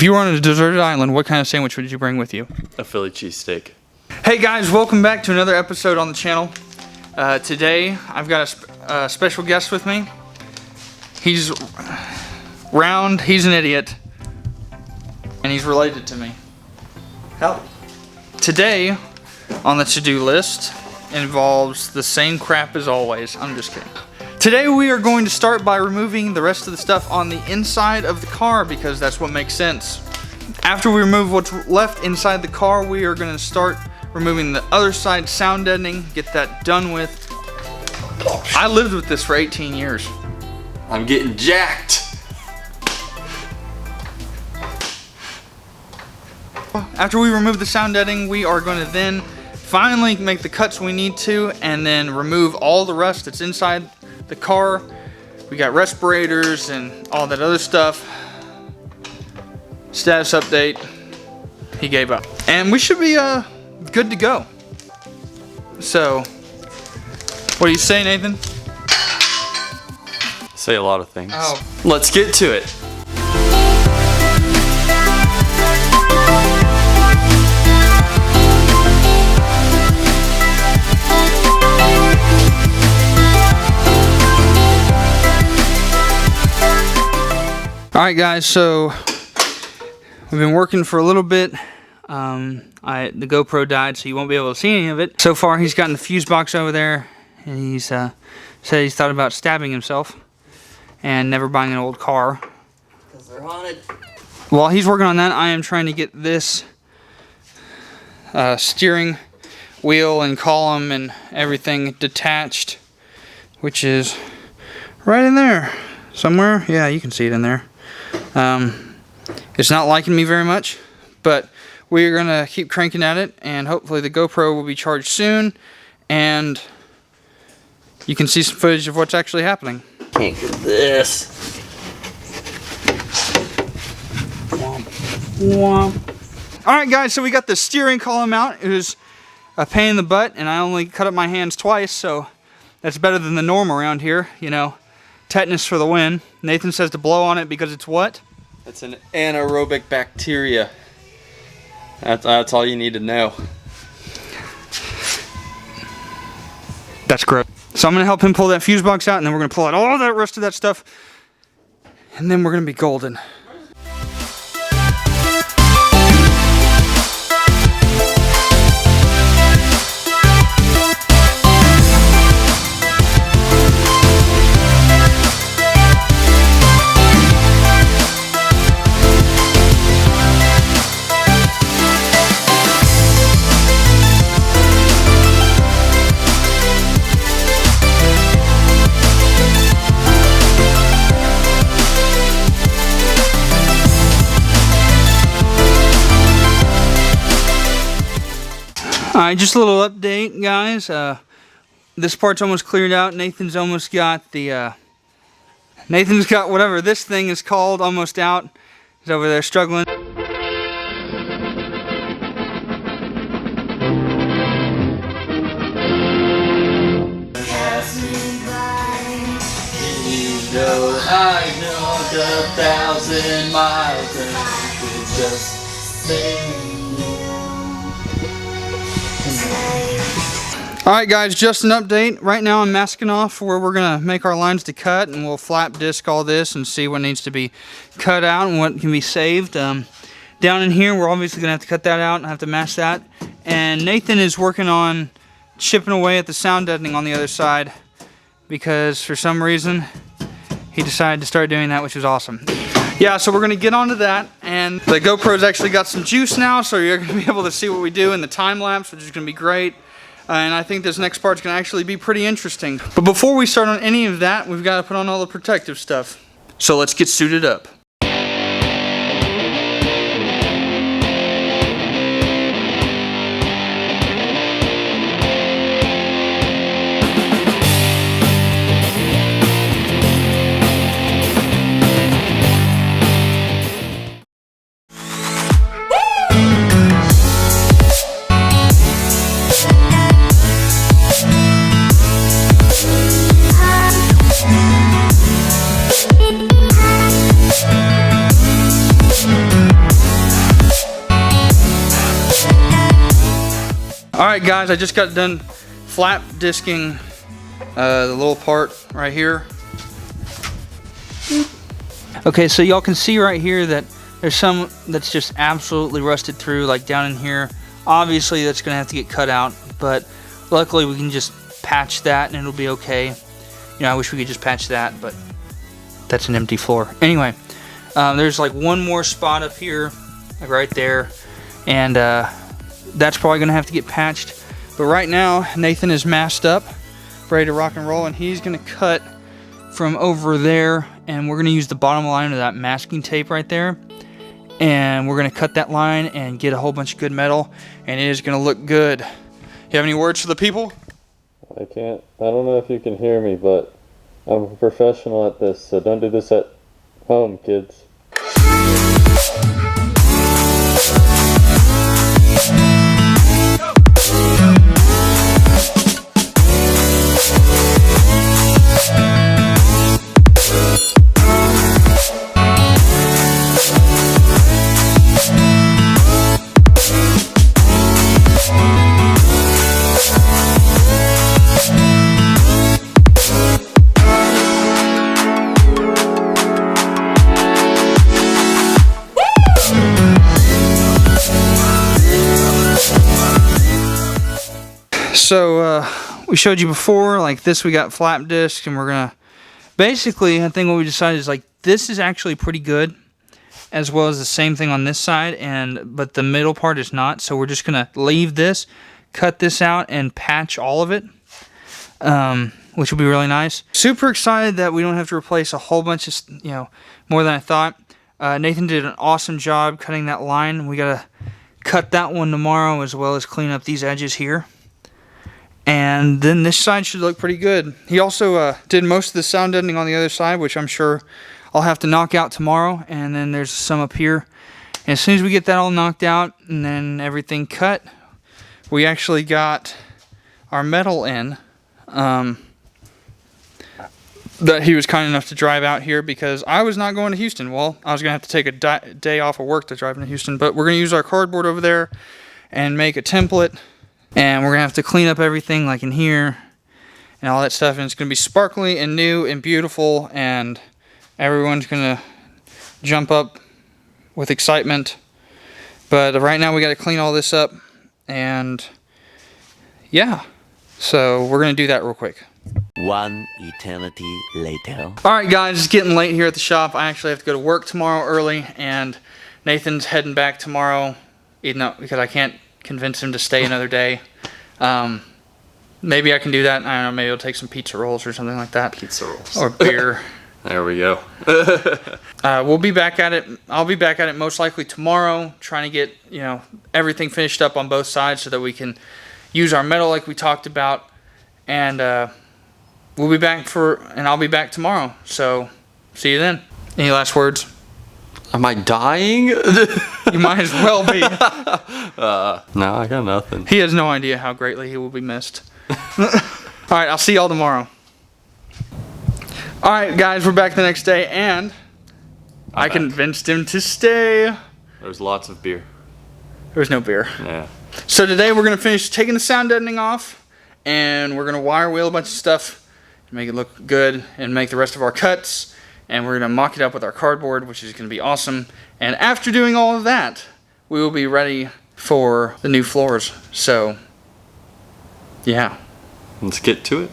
you were on a deserted island, what kind of sandwich would you bring with you? A Philly cheesesteak. Hey guys, welcome back to another episode on the channel. Today, I've got a special guest with me. He's round, he's an idiot, and he's related to me. Howdy. Today, on the to-do list, involves the same crap as always. I'm just kidding. Today we are going to start by removing the rest of the stuff on the inside of the car because that's what makes sense. After we remove what's left inside the car, we are going to start removing the other side sound deadening, get that done with. I lived with this for 18 years. I'm getting jacked. After we remove the sound deadening, we are going to then finally make the cuts we need to and then remove all the rust that's inside the car. We got respirators and all that other stuff. Status update, he gave up. And we should be good to go. So, what do you say, Nathan? Say a lot of things. Oh. Let's get to it. Alright guys, so we've been working for a little bit. The GoPro died, so you won't be able to see any of it. So far, he's gotten the fuse box over there, and he's said he's thought about stabbing himself and never buying an old car. Because they're haunted. While he's working on that, I am trying to get this steering wheel and column and everything detached, which is right in there somewhere. Yeah, you can see it in there. It's not liking me very much, but we're gonna keep cranking at it, and hopefully the GoPro will be charged soon, and you can see some footage of what's actually happening. Can't get this. Alright guys, so we got the steering column out. It was a pain in the butt, and I only cut up my hands twice, so that's better than the norm around here, you know. Tetanus for the win. Nathan says to blow on it because it's what? It's an anaerobic bacteria. That's all you need to know. That's gross. So I'm going to help him pull that fuse box out, and then we're going to pull out all that rest of that stuff, and then we're going to be golden. Alright, just a little update, guys. This part's almost cleared out. Nathan's almost got the, Nathan's got whatever this thing is called almost out. He's over there struggling. I know 1,000 miles and could just sing. Alright guys, just an update. Right now I'm masking off where we're going to make our lines to cut, and we'll flap disc all this and see what needs to be cut out and what can be saved. Down in here we're obviously going to have to cut that out and have to mask that. And Nathan is working on chipping away at the sound deadening on the other side because for some reason he decided to start doing that, which is awesome. Yeah, so we're going to get onto that, and the GoPro's actually got some juice now, so you're going to be able to see what we do in the time lapse, which is going to be great. And I think this next part's going to actually be pretty interesting. But before we start on any of that, we've got to put on all the protective stuff. So let's get suited up. Alright guys, I just got done flap disking the little part right here. Okay, so y'all can see right here that there's some that's just absolutely rusted through, like down in here. Obviously that's gonna have to get cut out, but luckily we can just patch that and it'll be okay. You know, I wish we could just patch that, but that's an empty floor. Anyway, there's like one more spot up here, like right there, and that's probably gonna have to get patched. But right now, Nathan is masked up, ready to rock and roll, and he's gonna cut from over there, and we're gonna use the bottom line of that masking tape right there, and we're gonna cut that line and get a whole bunch of good metal, and it is gonna look good. You have any words for the people? I don't know if you can hear me, but I'm a professional at this, so don't do this at home, kids. So we showed you before, like this we got flap disc, and we're gonna basically, I think what we decided is like this is actually pretty good, as well as the same thing on this side, but the middle part is not. So we're just gonna leave this, cut this out, and patch all of it, which will be really nice. Super excited that we don't have to replace a whole bunch of, you know, more than I thought. Nathan did an awesome job cutting that line. We gotta cut that one tomorrow, as well as clean up these edges here. And then this side should look pretty good. He also did most of the sound deadening on the other side, which I'm sure I'll have to knock out tomorrow. And then there's some up here. And as soon as we get that all knocked out and then everything cut, we actually got our metal in. That he was kind enough to drive out here, because I was not going to Houston. Well, I was going to have to take a day off of work to drive into Houston. But we're going to use our cardboard over there and make a template. And we're going to have to clean up everything like in here and all that stuff. And it's going to be sparkly and new and beautiful. And everyone's going to jump up with excitement. But right now we got to clean all this up. And yeah, so we're going to do that real quick. One eternity later. Alright guys, it's getting late here at the shop. I actually have to go to work tomorrow early. And Nathan's heading back tomorrow, even though, because I can't convince him to stay another day. Maybe I can do that. I don't know, maybe I'll take some pizza rolls or something like that. Pizza rolls. Or beer. There we go. We'll be back at it. I'll be back at it most likely tomorrow, trying to get, you know, everything finished up on both sides so that we can use our metal like we talked about. And we'll be back and I'll be back tomorrow. So see you then. Any last words? Am I dying? You might as well be. No, I got nothing. He has no idea how greatly he will be missed. Alright, I'll see y'all tomorrow. Alright guys, we're back the next day, and I convinced him to stay. There's lots of beer. There was no beer. Yeah. So today we're going to finish taking the sound deadening off, and we're going to wire wheel a bunch of stuff to make it look good and make the rest of our cuts. And we're going to mock it up with our cardboard, which is going to be awesome. And after doing all of that, we will be ready for the new floors. So, yeah. Let's get to it.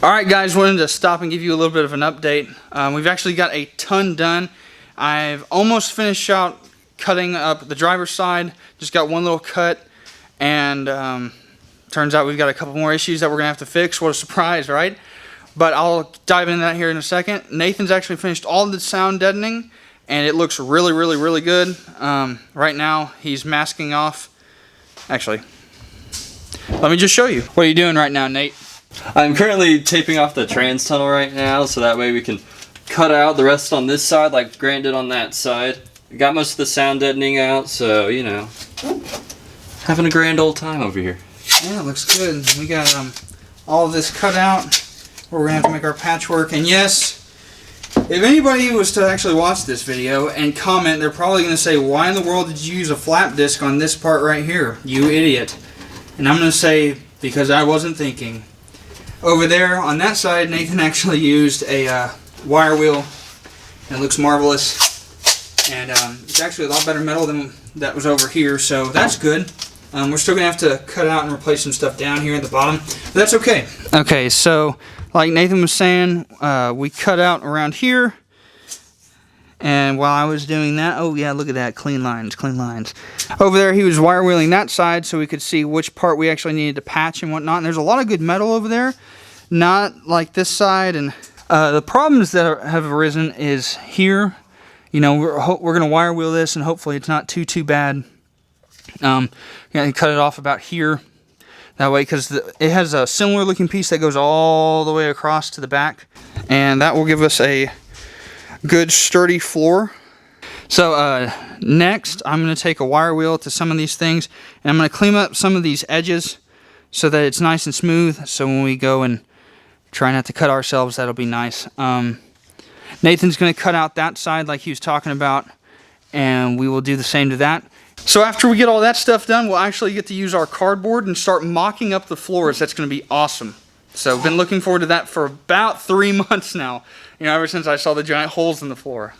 Alright guys, wanted to stop and give you a little bit of an update. We've actually got a ton done. I've almost finished out cutting up the driver's side. Just got one little cut. and turns out we've got a couple more issues that we're gonna have to fix. What a surprise, right? But I'll dive into that here in a second. Nathan's actually finished all of the sound deadening, and it looks really good. Right now he's masking off. Actually, let me just show you. What are you doing right now, Nate? I'm currently taping off the trans tunnel right now, so that way we can cut out the rest on this side like Grant did on that side. Got most of the sound deadening out, so, you know, having a grand old time over here. Yeah, it looks good. We got all of this cut out. We're going to have to make our patchwork. And yes, if anybody was to actually watch this video and comment, they're probably going to say, why in the world did you use a flap disc on this part right here, you idiot? And I'm going to say, because I wasn't thinking. Over there, on that side, Nathan actually used a wire wheel, and it looks marvelous. And it's actually a lot better metal than that was over here, so that's good. We're still going to have to cut out and replace some stuff down here at the bottom, but that's okay. Okay, so like Nathan was saying, we cut out around here. And while I was doing that, oh yeah, look at that, clean lines, clean lines. Over there, he was wire wheeling that side so we could see which part we actually needed to patch and whatnot. And there's a lot of good metal over there, not like this side. And the problems that have arisen is here. You know, we're gonna wire wheel this, and hopefully it's not too bad. Gonna cut it off about here, that way, because it has a similar looking piece that goes all the way across to the back, and that will give us a good sturdy floor. So next I'm going to take a wire wheel to some of these things, and I'm going to clean up some of these edges so that it's nice and smooth, so when we go and try not to cut ourselves, that'll be nice. Nathan's going to cut out that side like he was talking about, and we will do the same to that. So after we get all that stuff done, we'll actually get to use our cardboard and start mocking up the floors. That's going to be awesome. So I've been looking forward to that for about 3 months now. You know, ever since I saw the giant holes in the floor.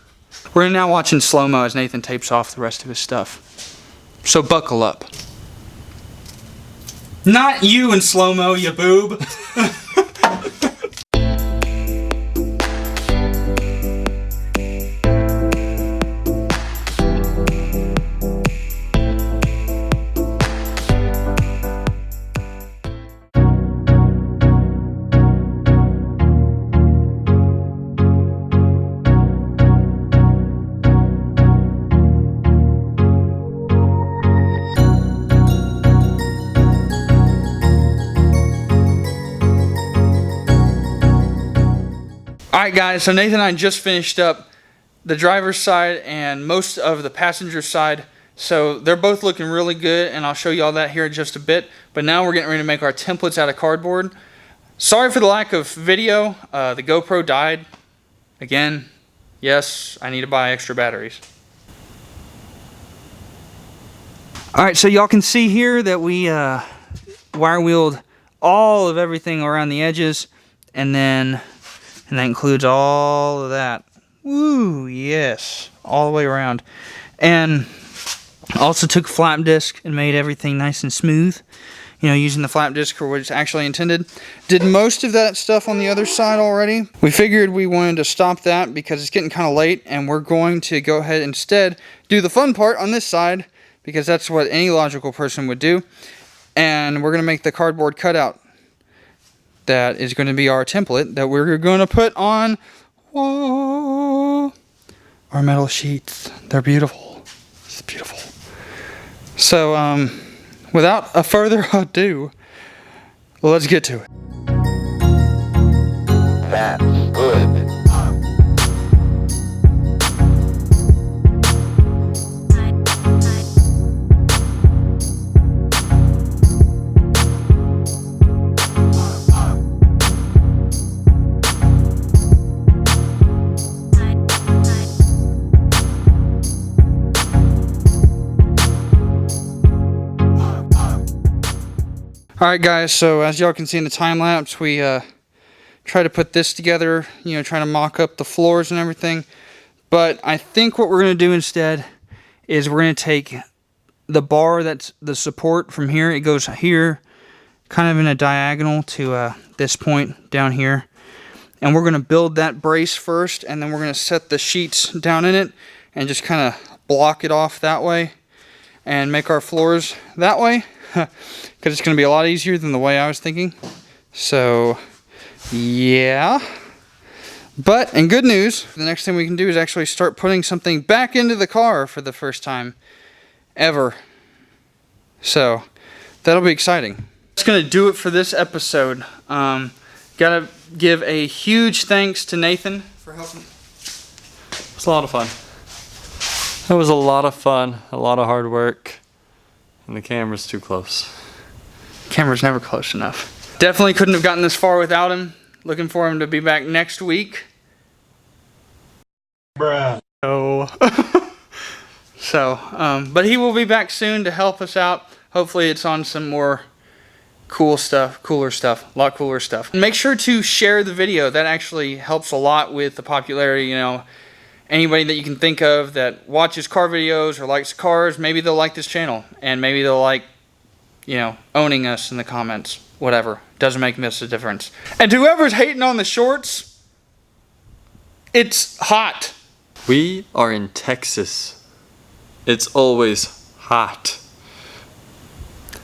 We're now watching slow-mo as Nathan tapes off the rest of his stuff. So buckle up. Not you in slow-mo, you boob. Alright guys, so Nathan and I just finished up the driver's side and most of the passenger side. So they're both looking really good, and I'll show you all that here in just a bit. But now we're getting ready to make our templates out of cardboard. Sorry for the lack of video. The GoPro died. Again, yes, I need to buy extra batteries. Alright, so y'all can see here that we wire wheeled all of everything around the edges, and that includes all of that. Woo, yes, all the way around. And also took flap disc and made everything nice and smooth, you know, using the flap disc for what it's actually intended. Did most of that stuff on the other side already. We figured we wanted to stop that because it's getting kind of late, and we're going to go ahead instead do the fun part on this side, because that's what any logical person would do. And we're going to make the cardboard cutout. That is going to be our template that we're going to put on our metal sheets. They're beautiful. It's beautiful. So, without a further ado, let's get to it. That's good. Alright guys, so as y'all can see in the time lapse, we try to put this together, you know, trying to mock up the floors and everything. But I think what we're going to do instead is we're going to take the bar that's the support from here. It goes here, kind of in a diagonal to this point down here. And we're going to build that brace first, and then we're going to set the sheets down in it and just kind of block it off that way and make our floors that way. because it's going to be a lot easier than the way I was thinking. So, yeah. But, in good news, the next thing we can do is actually start putting something back into the car for the first time ever. So, that'll be exciting. That's going to do it for this episode. Gotta give a huge thanks to Nathan for helping. It was a lot of fun. It was a lot of fun, a lot of hard work, and the camera's too close. Camera's never close enough. Definitely couldn't have gotten this far without him. Looking for him to be back next week. Bruh. Oh. So, but he will be back soon to help us out. Hopefully it's on some more cooler stuff, a lot cooler stuff. And make sure to share the video. That actually helps a lot with the popularity, you know. Anybody that you can think of that watches car videos or likes cars, maybe they'll like this channel. And maybe they'll like, you know, owning us in the comments. Whatever. Doesn't make much of a difference. And to whoever's hating on the shorts, it's hot. We are in Texas. It's always hot.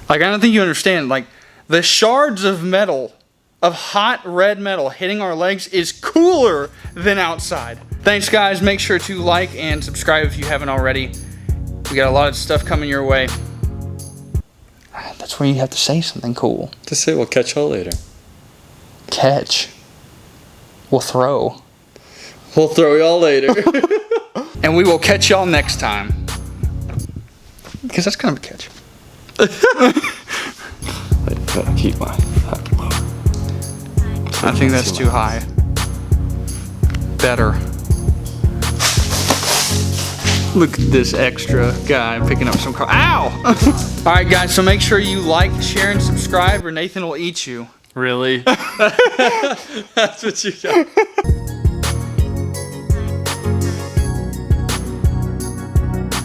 Like, I don't think you understand. Like, the shards of metal, of hot red metal hitting our legs is cooler than outside. Thanks, guys. Make sure to like and subscribe if you haven't already. We got a lot of stuff coming your way. That's where you have to say something cool. Just say we'll catch y'all later. Catch. We'll throw. We'll throw y'all later. And we will catch y'all next time. Because that's kind of a catch. I gotta keep my hat low. I think that's too high. Better. Look at this extra guy picking up some car. Ow! Alright guys, so make sure you like, share, and subscribe or Nathan will eat you. Really? That's what you got.